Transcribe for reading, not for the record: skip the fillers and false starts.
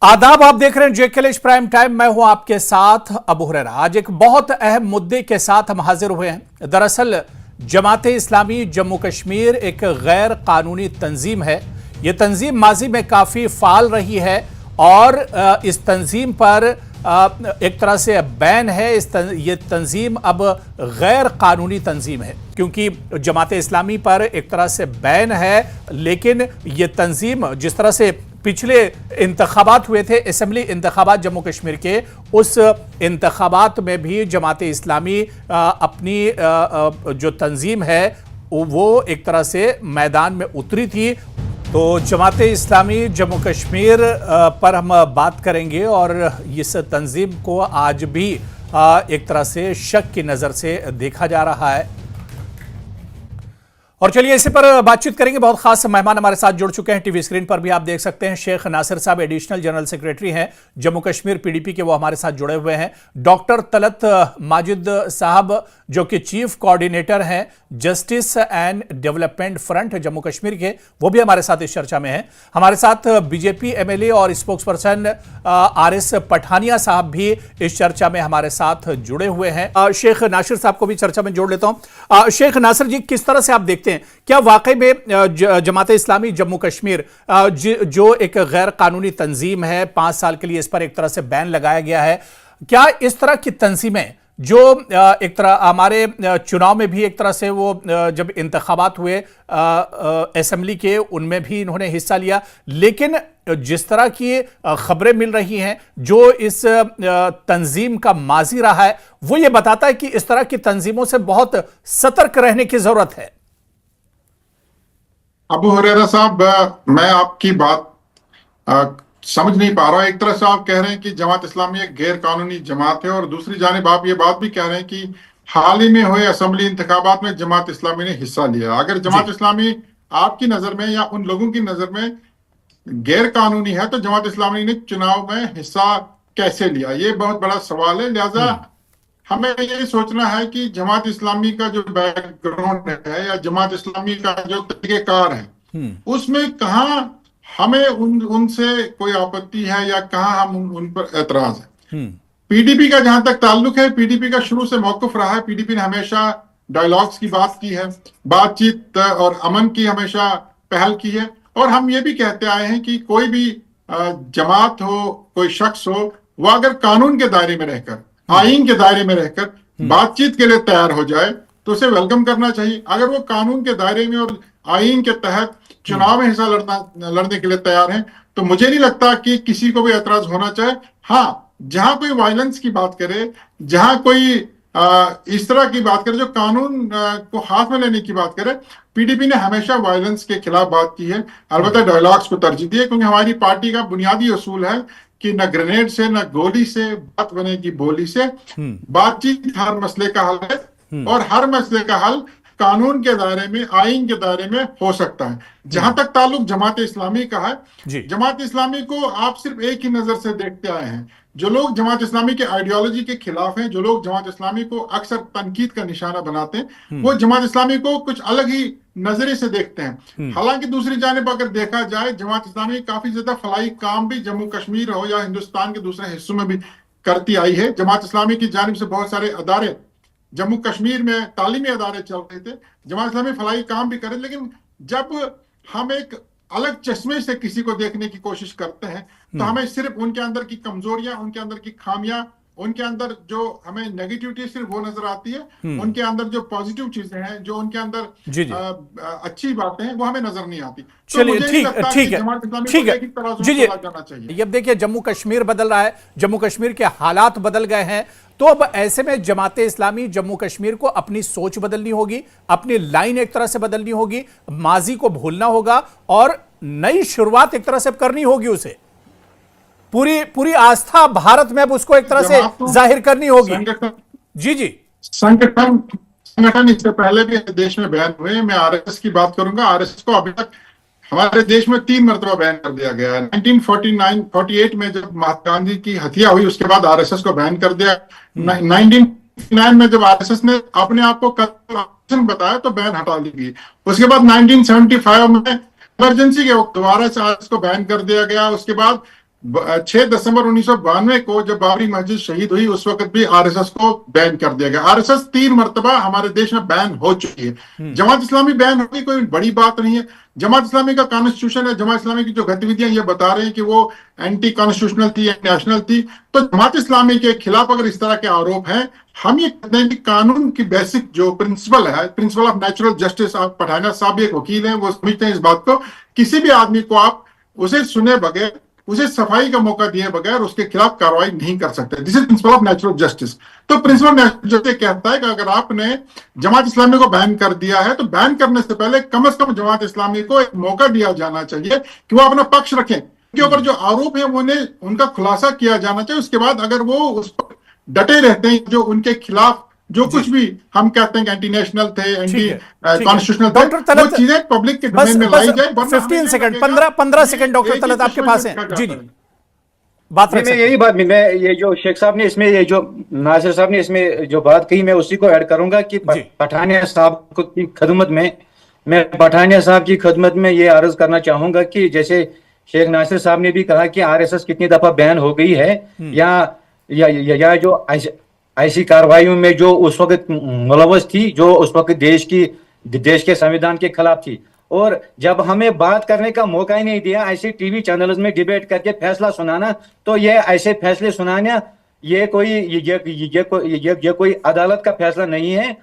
आदाब, आप देख रहे हैं जेकेएलएच प्राइम टाइम। मैं हूं आपके साथ अबू हुरैरा। आज एक बहुत अहम मुद्दे के साथ हम हाजिर हुए हैं। दरअसल जमाते इस्लामी जम्मू कश्मीर एक गैर कानूनी तंजीम है। यह तंजीम माजी में काफ़ी फाल रही है और इस तंजीम पर एक तरह से बैन है। ये तंजीम अब गैर कानूनी तंजीम है क्योंकि जमाते इस्लामी पर एक तरह से बैन है, लेकिन ये तंजीम जिस तरह से पिछले इंतखाबात हुए थे, असेंबली इंतखाबात जम्मू कश्मीर के, उस इंतखाबात में भी जमाते इस्लामी अपनी जो तंजीम है वो एक तरह से मैदान में उतरी थी। तो जमाते इस्लामी जम्मू कश्मीर पर हम बात करेंगे और इस तंजीम को आज भी एक तरह से शक की नज़र से देखा जा रहा है। और चलिए इसी पर बातचीत करेंगे। बहुत खास मेहमान हमारे साथ जुड़ चुके हैं। टीवी स्क्रीन पर भी आप देख सकते हैं। शेख नासिर साहब एडिशनल जनरल सेक्रेटरी हैं जम्मू कश्मीर पीडीपी के, वो हमारे साथ जुड़े हुए हैं। डॉक्टर तलत माजिद साहब जो कि चीफ कोऑर्डिनेटर हैं justice and development front Jammu Kashmir के, वो भी हमारे साथ इस चर्चा में हैं। हमारे साथ बीजेपी एमएलए और स्पोक्स पर्सन आरएस पठानिया साहब भी इस चर्चा में हमारे साथ जुड़े हुए हैं। शेख नासिर साहब को भी चर्चा में जोड़ लेता हूं। शेख नासिर जी, किस तरह से आप देखते हैं, क्या वाकई में जमाते इस्लामी जम्मू कश्मीर जो एक गैर कानूनी तंजीम है, 5 साल के लिए इस पर एक तरह से बैन लगाया गया है, क्या इस तरह की तंजीमें जो एक तरह हमारे चुनाव में भी एक तरह से वो जब इंतखाबात हुए असेंबली के, उनमें भी इन्होंने हिस्सा लिया, लेकिन जिस तरह की खबरें मिल रही हैं, जो इस तंजीम का माजी रहा है, वो ये बताता है कि इस तरह की तंजीमों से बहुत सतर्क रहने की जरूरत है। अबू हुरैरा साहब, मैं आपकी बात समझ नहीं पा रहा। एक तरह से आप कह रहे हैं कि जमात इस्लामी एक गैर कानूनी जमात है और दूसरी जानिब आप ये बात भी कह रहे हैं कि हाल ही में हुए असेंबली इंतखाबात में जमात इस्लामी ने हिस्सा लिया। अगर जमात इस्लामी आपकी नजर में या उन लोगों की नजर में गैर कानूनी है तो जमात इस्लामी ने चुनाव में हिस्सा कैसे लिया, ये बहुत बड़ा सवाल है। लिहाजा हमें ये सोचना है कि जमात इस्लामी का जो बैकग्राउंड है या जमात इस्लामी का जो तरीकेकार है, उसमें कहाँ हमें उनसे कोई आपत्ति है या कहाँ हम उन पर एतराज है। पीडीपी का जहां तक ताल्लुक है, पीडीपी का शुरू से मौकफ रहा है। पीडीपी ने हमेशा डायलॉग्स की बात की है, बातचीत और अमन की हमेशा पहल की है, और हम ये भी कहते आए हैं कि कोई भी जमात हो, कोई शख्स हो, वह अगर कानून के दायरे में रहकर, आईन के दायरे में रहकर बातचीत के लिए तैयार हो जाए तो उसे वेलकम करना चाहिए। अगर वो कानून के दायरे में और आईन के तहत चुनाव में हिस्सा लड़ने के लिए तैयार हैं तो मुझे नहीं लगता कि किसी को भी एतराज होना चाहिए। हाँ, जहां कोई वायलेंस की बात करे, जहां कोई इस तरह की बात करे जो कानून को हाथ में लेने की बात करे, पीडीपी ने हमेशा वायलेंस के खिलाफ बात की है, अलबत्ता डायलॉग्स को तरजीह दी है, क्योंकि हमारी पार्टी का बुनियादी उसूल है कि न ग्रेनेड से न गोली से बात बनेगी बोली से। बातचीत हर मसले का हल है और हर मसले का हल कानून के दायरे में, आईन के दायरे में हो सकता है। जहां तक ताल्लुक जमात इस्लामी का है, जमात इस्लामी को आप सिर्फ एक ही नजर से देखते आए हैं। जो लोग जमात इस्लामी के आइडियोलॉजी के खिलाफ हैं, जो लोग जमात इस्लामी को अक्सर तनकीद का निशाना बनाते हैं, वो जमात इस्लामी को कुछ अलग ही नजरिए से देखते हैं। हालांकि दूसरी जानिब अगर देखा जाए, जमात इस्लामी काफी ज्यादा फलाई काम भी जम्मू कश्मीर हो या हिंदुस्तान के दूसरे हिस्सों में भी करती आई है। जमात इस्लामी की जानिब से बहुत सारे अदारे जम्मू कश्मीर में, तालीमी अदारे चल रहे थे, जमात इस्लामी फलाई काम भी करे। लेकिन जब हम एक अलग चश्मे से किसी को देखने की कोशिश करते हैं तो हमें सिर्फ उनके अंदर की कमजोरियां, उनके अंदर की खामियां, उनके अंदर जो हमें नेगेटिविटी सिर्फ वो नजर आती है, उनके अंदर जो पॉजिटिव चीजें हैं, जो उनके अंदर अच्छी बातें हैं, वो हमें नजर नहीं आती। चलिए, ठीक है, ठीक है। ये देखिए, जम्मू कश्मीर बदल रहा है, जम्मू कश्मीर के हालात बदल गए हैं, तो अब ऐसे में जमाते इस्लामी जम्मू कश्मीर को अपनी सोच बदलनी होगी, अपनी लाइन एक तरह से बदलनी होगी, माजी को भूलना होगा और नई शुरुआत एक तरह से करनी होगी। उसे पूरी आस्था भारत में अब उसको एक तरह से जाहिर करनी होगी। जी, संगठन इससे पहले भी देश में बैन हुए। मैं आरएसएस की बात करूंगा। आरएसएस को अभी तक हमारे देश में 3 मरतबा बैन कर दिया गया है। 1948 में जब महात्मा गांधी की हत्या हुई, उसके बाद आरएसएस को बैन कर दिया। 1959 में जब आरएसएस ने अपने आप को करप्शन बताया तो बैन हटा ली गई। उसके बाद 1975 में इमरजेंसी के वक्त दोबारा से आरएसएस को बैन कर दिया गया। उसके बाद 6 दिसंबर 1992 को जब बाबरी मस्जिद शहीद हुई उस वक्त भी आरएसएस को बैन कर दिया गया। आरएसएस 3 मरतबा हमारे देश में बैन हो चुकी है। जमात इस्लामी बैन होगी कोई बड़ी बात नहीं है। जमात इस्लामी का कॉन्स्टिट्यूशन है, जमात इस्लामी की जो गतिविधियां ये बता रहे हैं कि वो एंटी कॉन्स्टिट्यूशनल थी, नेशनल थी। तो जमात इस्लामी के खिलाफ अगर इस तरह के आरोप हैं, हम ये कहते हैं कि कानून की बेसिक जो प्रिंसिपल है, प्रिंसिपल ऑफ नेचुरल जस्टिस, आप पठानिया साहब एक वकील हैं, वो समझते हैं इस बात को, किसी भी आदमी को आप उसे सुने बगैर, उसे सफाई का मौका दिए बगैर उसके खिलाफ कार्रवाई नहीं कर सकते। This is principle of natural justice. तो प्रिंसिपल ऑफ नेचुरल जस्टिस कहता है कि अगर आपने जमात इस्लामी को बैन कर दिया है तो बैन करने से पहले कम से कम जमात इस्लामी को एक मौका दिया जाना चाहिए कि वो अपना पक्ष रखें। उनके ऊपर जो आरोप है उन्हें उनका खुलासा किया जाना चाहिए। उसके बाद अगर वो उस पर डटे रहते हैं, जो उनके खिलाफ जो कुछ भी हम कहते हैं कि एंटी नेशनल थे, एंटी कॉन्स्टिट्यूशनल थे, वो चीजें पब्लिक के डोमेन में लाई जाए। 15 सेकंड 15 सेकंड डॉक्टर तलत आपके पास है। जी जी, बात रख मैं यही बात मैं ये जो शेख साहब ने इसमें, ये जो नासिर साहब ने इसमें जो बात कही, मैं उसी को ऐड करूंगा कि पठानिया साहब की खिदमत में, मैं पठानिया साहब की खिदमत में ये अर्ज करना चाहूंगा कि जैसे शेख नासिर साहब ने भी कहा कि आरएसएस कितनी दफा बैन हो गई है, या जो ऐसी कार्रवाइयों में जो उस वक्त मुलव्वस थी, जो उस वक्त देश के संविधान के खिलाफ थी, और जब हमें बात करने का मौका ही नहीं दिया, ऐसे टीवी चैनल्स में डिबेट करके फैसला सुनाना, तो ये ऐसे फैसले सुनाना ये कोई अदालत का फैसला नहीं है।